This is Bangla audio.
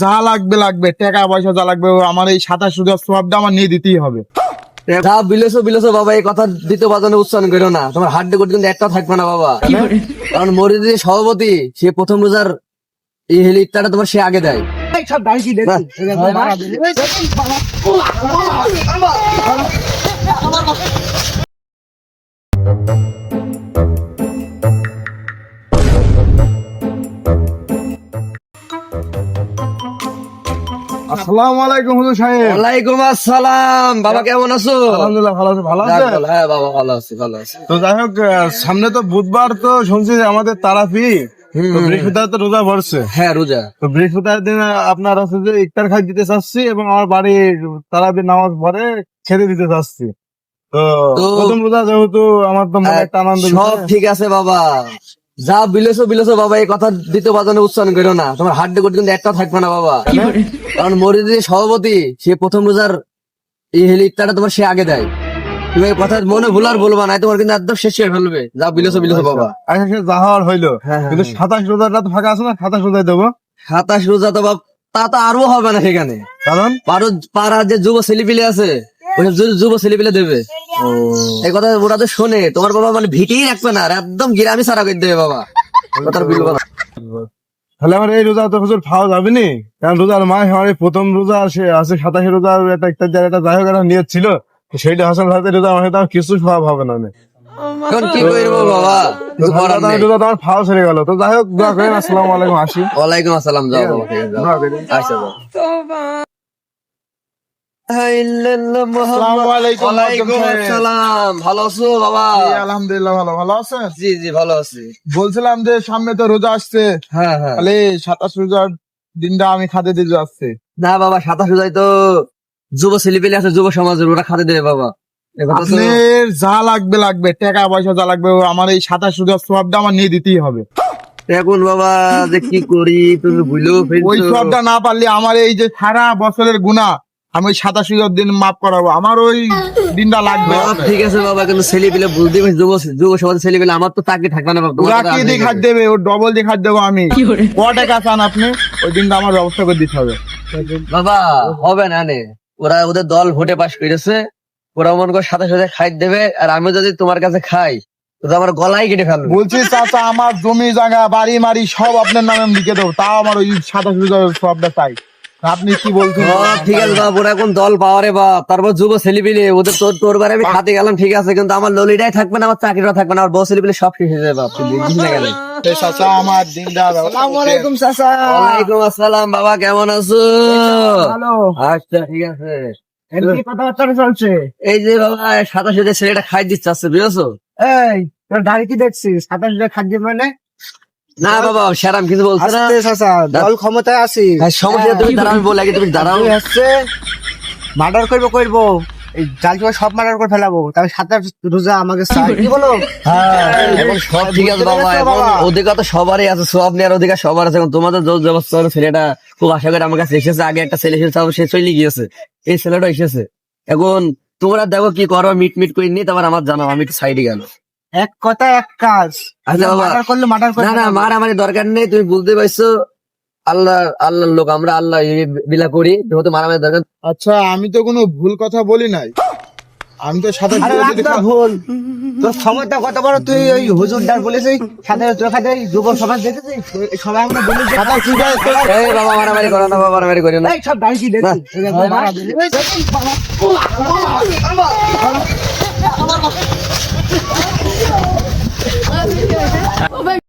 যা লাগবে লাগবে, টাকা পয়সা যা লাগবে, আমার এই 27 রোজার সওয়াবটা আমার নিয়ে দিতেই হবে। যা বিলেছো বাবা, এই কথা দ্বিতীয় বাজানে উচ্চারণ করো না। তোমার হাড্ডি কোট কিন্তু একটা থাকবে না বাবা, কারণ মরিদের সভাপতি সে প্রথম রোজার এই হেলিকপ্টারটা তোমার সে আগে দেয়। আসসালামু আলাইকুম হুজুর সাহেব। ওয়ালাইকুম আসসালাম। বাবা কেমন আছো? আলহামদুলিল্লাহ ভালো আছি। ভালো আছেন? হ্যাঁ বাবা ভালো আছি, ভালো আছি। তো যাই হোক, সামনে তো বুধবার, তো শুনছি যে আমাদের তারাপি, তো বৃহস্পতিবার তো রোজা পড়ছে। হ্যাঁ রোজা। তো বৃহস্পতিবার দিন আপনার হচ্ছে যে ইফতার খাই দিতে চাচ্ছি, এবং আমার বাড়ি তারাবির নামাজ পড়ে খেতে দিতে চাচ্ছি। তো প্রথম রোজা যেহেতু, আমার তো মনে একটা আনন্দ। সব ঠিক আছে বাবা, যা বিলেছো বাবা, এই কথা দ্বিতীয় বাজানে উচ্চারণ করো না। তোমার হাড্ডি কোট কিন্তু একটা থাকবে না বাবা, কারণ মরিদের সভাপতি সে প্রথম রোজার এই হেলিকপ্টারটা তোমার সে আগে দেয়। তুমি এই কথা মনে ভুলার বলবা না, তোমার কিন্তু একদম শেষ হয়ে ফেলবে। যা বিলেছো বাবা। আচ্ছা সে যা হওয়ার হইলো, হ্যাঁ, কিন্তু 27 রোজাটা তো ফাঁকা আছে না? 27 রোজায় দেবো। 27 রোজা তো বাবা, তা তো আরো হবে না সেখানে, কারণ পাড়ার যে যুব ছেলেপিলে আছে, ওইসব যুব ছেলেপিলে দেবে। এই কথা ওরা তো শোনে, তোমার বাবা মানে ভিটিয়ে রাখবে না, আর একদম গিরামি সারা করে দেবে বাবা। কথা বলবো না। তাহলে আমার এই রোজা তো হুজুর খাওয়া যাবে নি, কারণ রোজার মাস আমার এই প্রথম রোজা, সে আছে 27 রোজার একটা যাই হোক একটা নিয়ত ছিল, তো সেইটা হাসান ভাতে রোজা আমার সাথে কিছু খাওয়া হবে না। এখন কি করবো বাবা, কিছু করার নেই। রোজা তো আমার ফাও ছেড়ে গেল। তো যাই হোক, দোয়া করেন। আসসালামু আলাইকুম, আসি। ওয়ালাইকুম আসসালাম। যাও বাবা, ঠিক আছে, যাও। দোয়া করেন। আচ্ছা যাও। আসসালামু আলাইকুম। ওয়ালাইকুম আসসালাম। ভালো আছো বাবা? জি, আলহামদুলিল্লাহ ভালো। ভালো আছেন? জি ভালো আছি। বলছিলাম যে সামনে তো রোজা আসছে, হ্যাঁ তাহলে 27 রোজার দিনটা আমি খাতে দিতে যাচ্ছি। না বাবা, 27 রোজায় তো যুব ছেলেপেলে আছে, যুব সমাজের, ওরা খাতে দেবে বাবা। এ কথা তো- আপনার যা লাগবে লাগবে, টাকা পয়সা যা লাগবে, আমার এই 27 রোজার সওয়াবটা আমার নিয়ে দিতেই হবে। এখন বাবা যে কি করি, তুমি ভুলেও ওই ফেলছো। সওয়াবটা না পারলে আমার এই যে সারা বছরের গুনাহ আমি ওই 27 রোজার দিন মাফ করাবো। আমার ওই দিনটা লাগবে। বাবা, ঠিক আছে বাবা, কিন্তু ছেলেপেলে বুঝতে পারছি, যুব সমাজের ছেলেপেলে, আমার তো চাকরি থাকবে না বাবা। তোমার ওরা কথা কি আগে দিয়ে খাট দেবে। দেবে? ওর ডবল দিয়ে খাট দেবো আমি। ক টাকা চান আপনি? ওই দিনটা আমার ব্যবস্থা করে দিতে হবে। বাবা হবে না নে, ওরা ওদের দল ভোটে পাশ করেছে, ওরা মনে করে 27 খাই দেবে, আর আমি যদি তোমার কাছে খাই তো আমার গলায় কেটে ফেলবে। বলছি চাচা, আমার জমি জায়গা বাড়ি মারি সব আপনার নামে আমি লিখে দেবো, তাও আমার ওই 27 রোজার সওয়াবটা চাই। আপনি কি বলছেন? ঠিক আছে বাপ, ওরা এখন দল পাওয়ারে বাপ, তারপর যুব ছেলেপিলে ওদের তোর বারে আমি খাতে গেলাম, ঠিক আছে, কিন্তু আমার ললিটাই থাকবে না, আমার চাকরিটা থাকবে না, আমার বউ ছেলেপিলে সব শেষ হয়ে যাবে বাপ। তুই বুঝিস না কেন? এই চাচা, আমার দিনটা আসসালামু আলাইকুম চাচা। ওয়ালাইকুম আসসালাম। বাবা কেমন আছো? ভালো। আচ্ছা ঠিক আছে। কি কথাবার্তা চলছে? এই যে বাবা 27 ছেলেটা খাই দিচ্ছে, আসছে বুঝেছো? এই তোর দাড়ি কি দেখছিস? 27 খাদ্য মানে না বাবা, সেরাম কিছু বলছে না। আস্তে চাচা, দল ক্ষমতায় আছি। হ্যাঁ, সমস্যা নেই, তুমি দাঁড়াও, আমি বলে আগে তুমি দাঁড়াও। হচ্ছে মার্ডার করবো এই জালকে সব মার্ডার করে ফেলাবো, তবে 27 রোজা আমাকে চাই। কি বলো? এখন সব ঠিক আছে বাবা, বুঝতে পেরেছো এখন বাবা? অধিকার তো সবারই আছে, সব নেওয়ার অধিকার সবার আছে। এখন তোমাদের জোর জবরদস্ত করে ছেলেটা খুব আশা করে আমার কাছে এসেছে, আগে একটা ছেলে এসেছে, সে চলে গিয়েছে, এই ছেলেটা এসেছে। এখন তোমরা দেখো কি করো, মিট করে নিয়ে তারপর আমার জানাও, আমি একটু সাইডে গেল। এক কথা এক কাজ। আচ্ছা বাবা, মার্ডার করলে মার্ডার করে না ফেলাবো। মার আমার দরকার নেই, তুমি বুঝতে পারছো, আল্লাহর লোক আমরা, আল্লাহ বিলা করি, যেহেতু মারামারি দরকার। আচ্ছা, আমি তো কোনো ভুল কথা বলি নাই। আমি তো 27 আরে রোজা রাখ যদি না ভুল। তোর ক্ষমতা কত বড়, তুই ওই হুজুরদার বলেছিস সাথে তোর খাতে যুব সমাজ দেখেছিস? সবাই আমরা বলি যে 27 রোজায় এই বাবা মারামারি করো না, বাবা মারামারি করো না। এই সব দাড়ি কি দেখছিস?